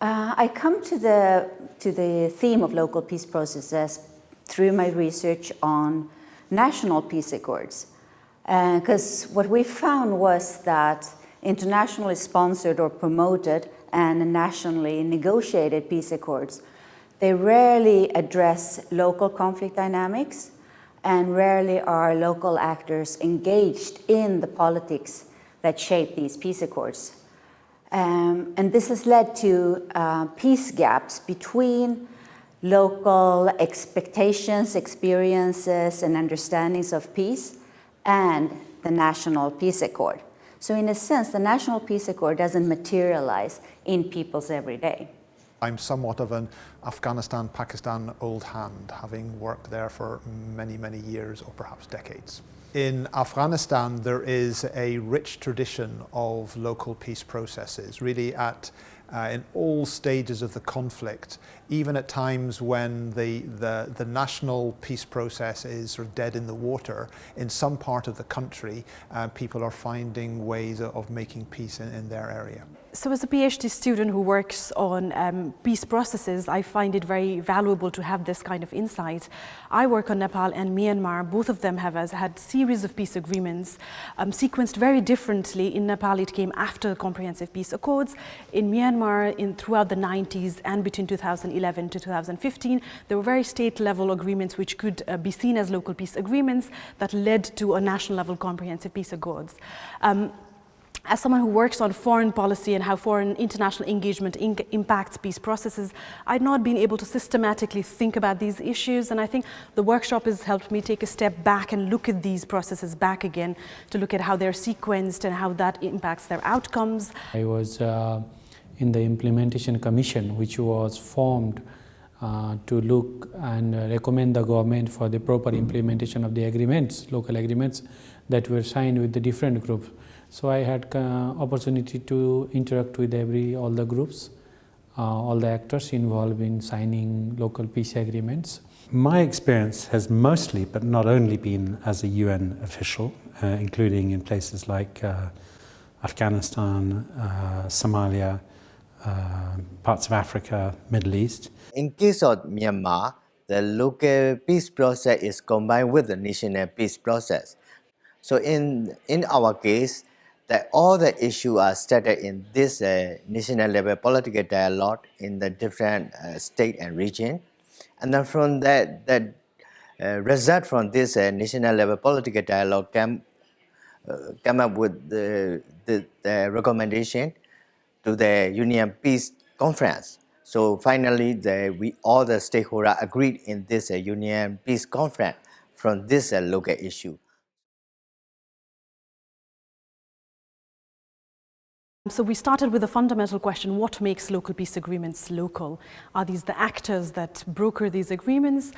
I come to the theme of local peace processes through my research on national peace accords. Because what we found was that internationally sponsored or promoted and nationally negotiated peace accords, they rarely address local conflict dynamics and rarely are local actors engaged in the politics that shape these peace accords. And this has led to peace gaps between local expectations, experiences, and understandings of peace and the national peace accord. So in a sense, the national peace accord doesn't materialize in people's everyday. I'm somewhat of an Afghanistan-Pakistan old hand, having worked there for many, many years or perhaps decades. In Afghanistan, there is a rich tradition of local peace processes, really in all stages of the conflict, even at times when the national peace process is sort of dead in the water. In some part of the country, people are finding ways of making peace in their area. So as a PhD student who works on peace processes, I find it very valuable to have this kind of insight. I work on Nepal and Myanmar. Both of them have had series of peace agreements, sequenced very differently. In Nepal, it came after the Comprehensive Peace Accords. In Myanmar, throughout the 90s and between 2011 to 2015, there were very state-level agreements which could be seen as local peace agreements that led to a national-level Comprehensive Peace Accords. As someone who works on foreign policy and how foreign international engagement impacts peace processes, I'd not been able to systematically think about these issues, and I think the workshop has helped me take a step back and look at these processes back again, to look at how they're sequenced and how that impacts their outcomes. I was in the Implementation Commission, which was formed to look and recommend the government for the proper implementation of the agreements, local agreements that were signed with the different groups. So I had opportunity to interact with all the groups, all the actors involved in signing local peace agreements. My experience has mostly, but not only, been as a UN official, including in places like Afghanistan, Somalia, parts of Africa, Middle East. In case of Myanmar, the local peace process is combined with the national peace process. So in our case, that all the issues are started in this national level political dialogue in the different state and region, and then from that result from this national level political dialogue come up with the recommendation to the UN Peace Conference. So finally, all the stakeholders agreed in this UN Peace Conference from this local issue. So we started with a fundamental question: what makes local peace agreements local? Are these the actors that broker these agreements?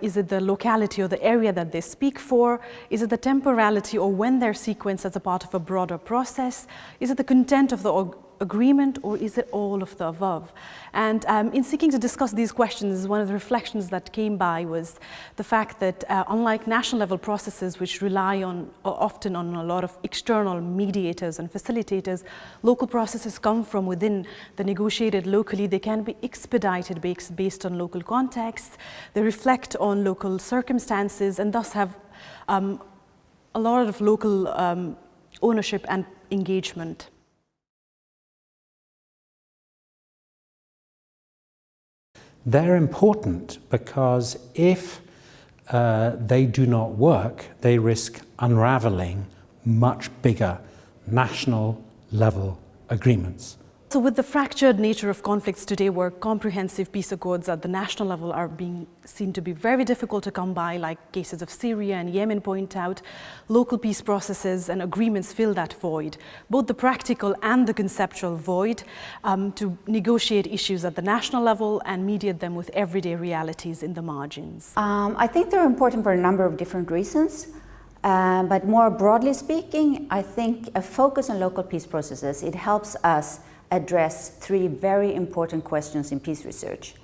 Is it the locality or the area that they speak for? Is it the temporality or when they're sequenced as a part of a broader process? Is it the content of the agreement, or is it all of the above? And in seeking to discuss these questions, one of the reflections that came by was the fact that unlike national level processes, which rely often on a lot of external mediators and facilitators, local processes come from within the negotiated locally. They can be expedited based on local contexts. They reflect on local circumstances and thus have a lot of local ownership and engagement. They're important because if they do not work, they risk unraveling much bigger national level agreements. So with the fractured nature of conflicts today, where comprehensive peace accords at the national level are being seen to be very difficult to come by, like cases of Syria and Yemen point out, local peace processes and agreements fill that void, both the practical and the conceptual void, to negotiate issues at the national level and mediate them with everyday realities in the margins. I think they're important for a number of different reasons. But more broadly speaking, I think a focus on local peace processes, it helps us address three very important questions in peace research.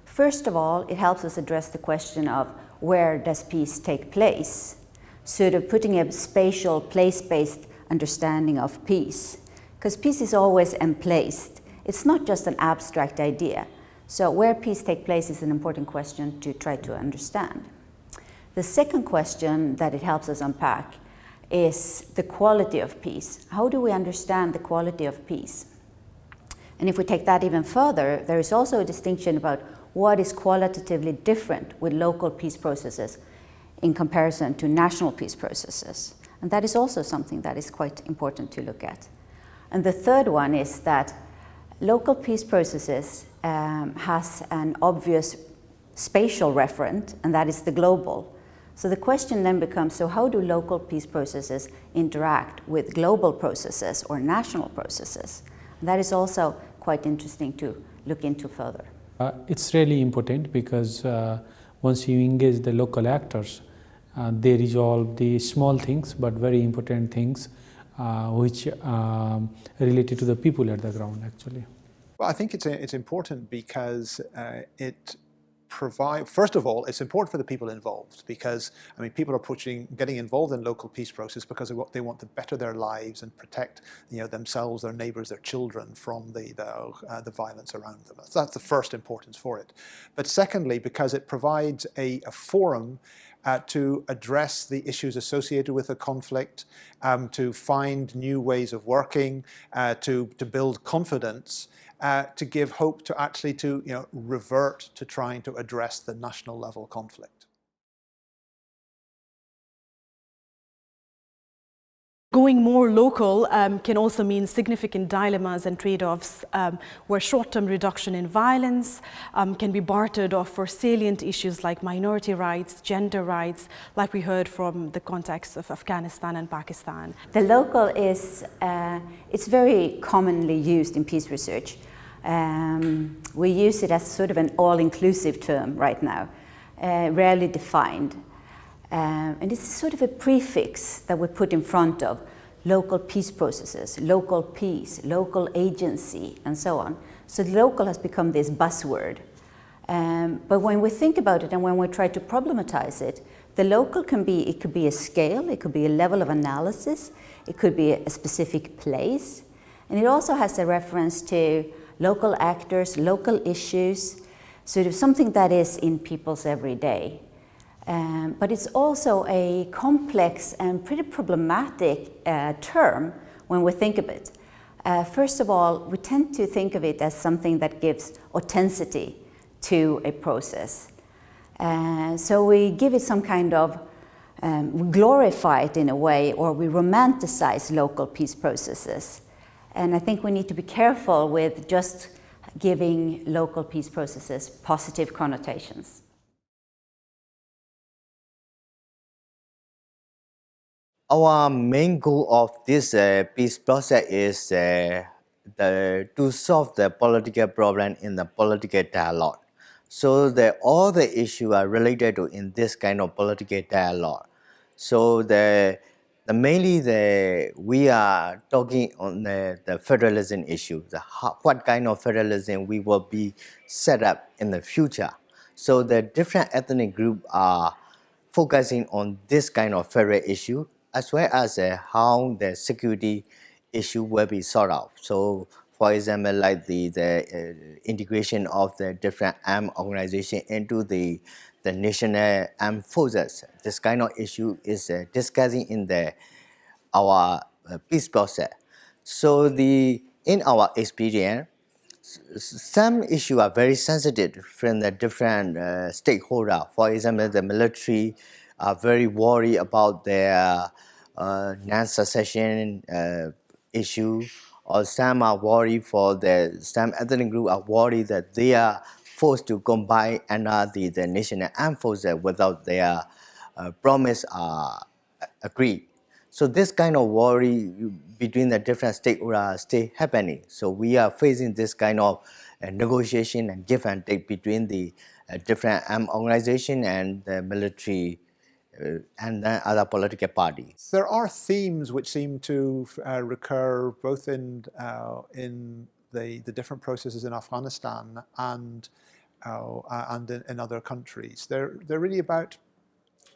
First of all, it helps us address the question of where does peace take place, sort of putting a spatial, place-based understanding of peace. Because peace is always emplaced It's not just an abstract idea. So where peace takes place is an important question to try to understand. The second question that it helps us unpack is the quality of peace. How do we understand the quality of peace? And if we take that even further, there is also a distinction about what is qualitatively different with local peace processes in comparison to national peace processes. And that is also something that is quite important to look at. And the third one is that local peace processes has an obvious spatial referent, and that is the global. So the question then becomes, so how do local peace processes interact with global processes or national processes? And that is also quite interesting to look into further. It's really important because once you engage the local actors, they resolve the small things but very important things which are related to the people at the ground actually. Well, I think it's important because it provides, first of all, it's important for the people involved because, I mean, people are getting involved in local peace process because they want to better their lives and protect, themselves, their neighbours, their children from the violence around them. So that's the first importance for it. But secondly, because it provides a forum to address the issues associated with the conflict, to find new ways of working, to build confidence, to give hope to actually revert to trying to address the national level conflict. Going more local can also mean significant dilemmas and trade-offs where short-term reduction in violence can be bartered off for salient issues like minority rights, gender rights, like we heard from the context of Afghanistan and Pakistan. The local is, it's very commonly used in peace research. We use it as sort of an all-inclusive term right now, rarely defined. And it's sort of a prefix that we put in front of local peace processes, local peace, local agency, and so on. So local has become this buzzword. But when we think about it and when we try to problematize it, the local could be a scale, it could be a level of analysis, it could be a specific place. And it also has a reference to local actors, local issues, sort of something that is in people's everyday. But it's also a complex and pretty problematic term when we think of it. First of all, we tend to think of it as something that gives authenticity to a process. So we give it some kind of, we glorify it in a way, or we romanticize local peace processes. And I think we need to be careful with just giving local peace processes positive connotations. Our main goal of this peace process is to solve the political problem in the political dialogue. So all the issues are related to in this kind of political dialogue. So mainly we are talking on the federalism issue, what kind of federalism we will be set up in the future. So the different ethnic groups are focusing on this kind of federal issue, as well as how the security issue will be sorted out. So, for example, like the integration of the different armed organizations into the national armed forces. This kind of issue is discussing in our peace process. So, in our experience, some issues are very sensitive from the different stakeholders. For example, the military are very worried about their non-secession issue, or some are worried some ethnic group are worried that they are forced to combine under the national armed forces without their promise agreed. So this kind of worry between the different stakeholders still happening. So we are facing this kind of negotiation and give and take between the different armed organization and the military and then other political parties. There are themes which seem to recur both in the different processes in Afghanistan and in other countries. They're really about,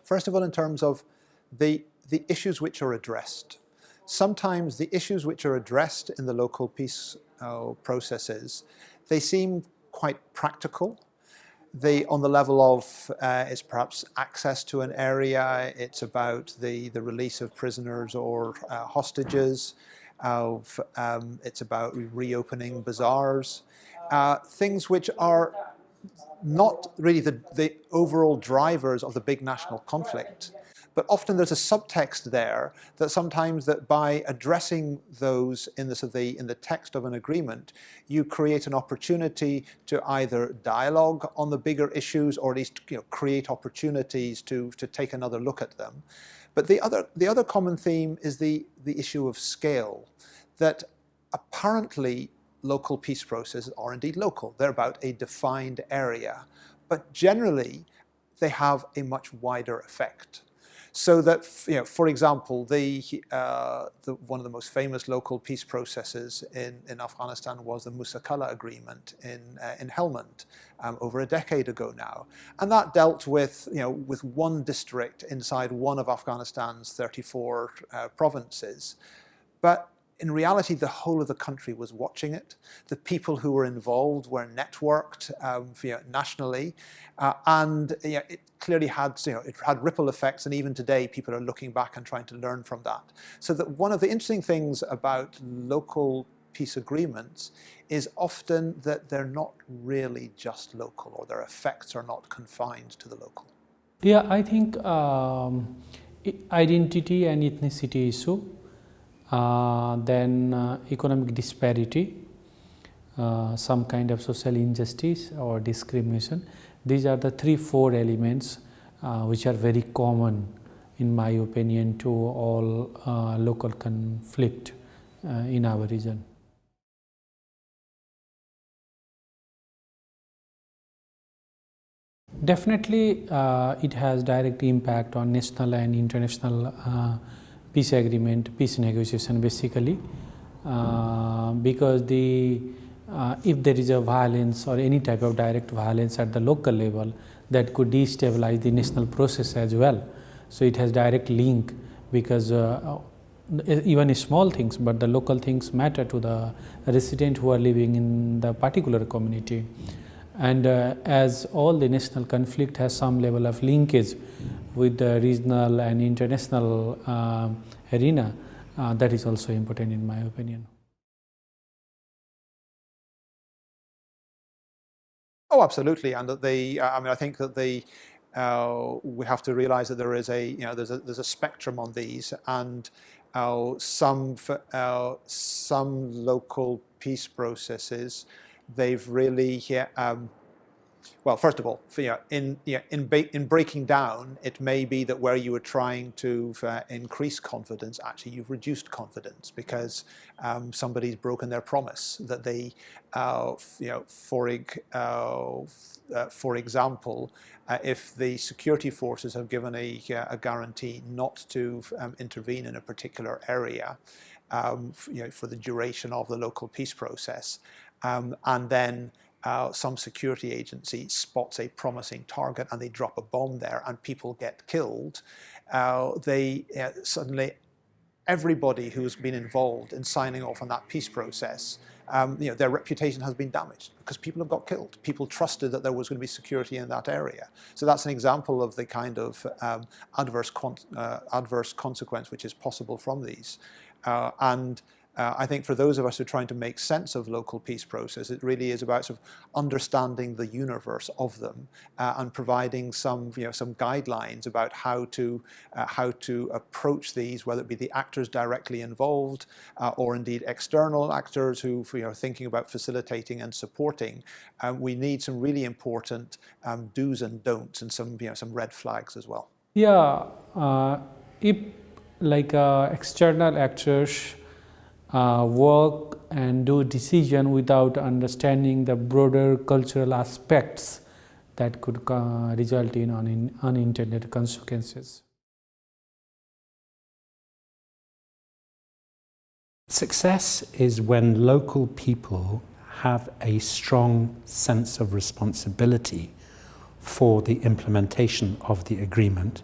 first of all, in terms of the issues which are addressed. sometimes the issues which are addressed in the local peace processes, they seem quite practical. They, on the level of, it's perhaps access to an area, it's about the release of prisoners or hostages, it's about reopening bazaars, things which are not really the overall drivers of the big national conflict. But often there's a subtext there that sometimes that by addressing those in the text of an agreement, you create an opportunity to either dialogue on the bigger issues or at least create opportunities to take another look at them. But the other common theme is the issue of scale, that apparently local peace processes are indeed local. They're about a defined area, but generally they have a much wider effect. So that, for example, one of the most famous local peace processes in Afghanistan was the Musakala Agreement in Helmand over a decade ago now, and that dealt with one district inside one of Afghanistan's 34 provinces, but in reality, the whole of the country was watching it. The people who were involved were networked nationally, and it clearly had it had ripple effects. And even today, people are looking back and trying to learn from that. So that one of the interesting things about local peace agreements is often that they're not really just local, or their effects are not confined to the local. Yeah, I think identity and ethnicity issue. Then economic disparity, some kind of social injustice or discrimination. These are the 3-4 elements which are very common, in my opinion, to all local conflict in our region. Definitely, it has direct impact on national and international peace agreement, peace negotiation basically, because if there is a violence or any type of direct violence at the local level, that could destabilize the national process as well. So it has direct link, because even small things, but the local things matter to the resident who are living in the particular community. And as all the national conflict has some level of linkage with the regional and international arena, that is also important in my opinion. Oh, absolutely, and that I think that we have to realize that there is there's a spectrum on these, and some local peace processes, they've really well, first of all, in breaking down, it may be that where you were trying to increase confidence, actually you've reduced confidence because somebody's broken their promise that they, for example, if the security forces have given a guarantee not to intervene in a particular area, for the duration of the local peace process, and then some security agency spots a promising target and they drop a bomb there and people get killed, suddenly everybody who's been involved in signing off on that peace process, their reputation has been damaged because people have got killed. People trusted that there was going to be security in that area. So that's an example of the kind of adverse consequence which is possible from these. I think for those of us who are trying to make sense of local peace process, it really is about sort of understanding the universe of them and providing some guidelines about how to approach these, whether it be the actors directly involved or indeed external actors who are thinking about facilitating and supporting. We need some really important do's and don'ts and some red flags as well. Yeah, if like external actors work and do decision without understanding the broader cultural aspects, that could result in unintended consequences. Success is when local people have a strong sense of responsibility for the implementation of the agreement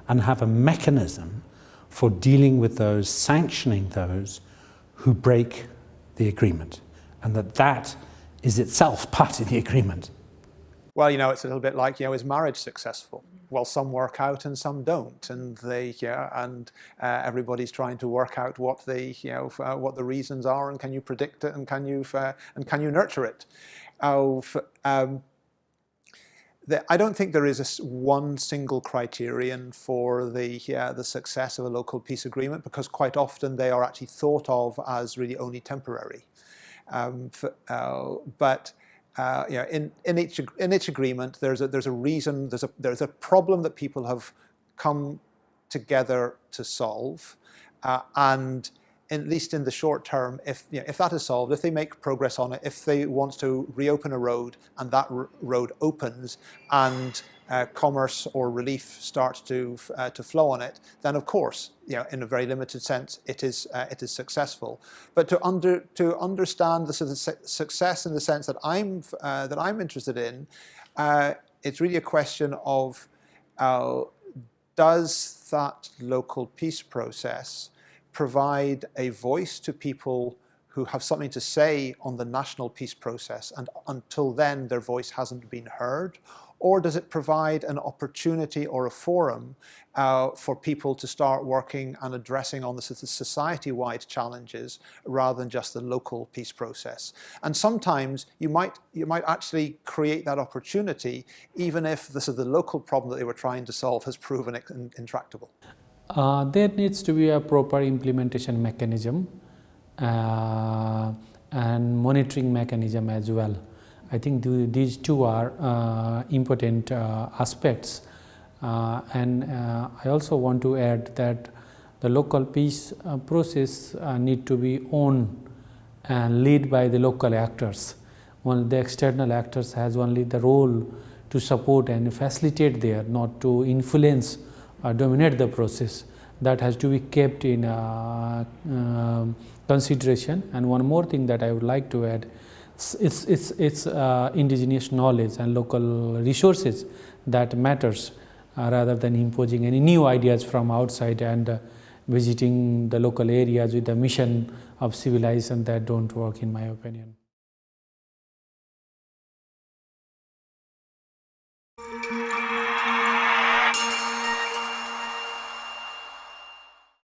and have a mechanism for dealing with those, sanctioning those who break the agreement, and that is itself part of the agreement. Well, it's a little bit like, is marriage successful? Well, some work out and some don't, and everybody's trying to work out what the reasons are, and can you predict it, and can you nurture it? I don't think there is one single criterion for the success of a local peace agreement, because quite often they are actually thought of as really only temporary. In each agreement, there's a reason, there's a problem that people have come together to solve, and at least in the short term, if that is solved, if they make progress on it, if they want to reopen a road and that road opens and commerce or relief starts to flow on it, then of course, in a very limited sense, it is successful. But to understand the sort of success in the sense that I'm interested in, it's really a question of does that local peace process provide a voice to people who have something to say on the national peace process, and until then their voice hasn't been heard? Or does it provide an opportunity or a forum for people to start working and addressing on the society-wide challenges rather than just the local peace process? And sometimes you might actually create that opportunity even if the local problem that they were trying to solve has proven intractable. There needs to be a proper implementation mechanism and monitoring mechanism as well. I think these two are important aspects, and I also want to add that the local peace process need to be owned and led by the local actors. While the external actors has only the role to support and facilitate there, not to influence or dominate the process. That has to be kept in consideration. And one more thing that I would like to add, it's indigenous knowledge and local resources that matters rather than imposing any new ideas from outside and visiting the local areas with the mission of civilization that don't work, in my opinion.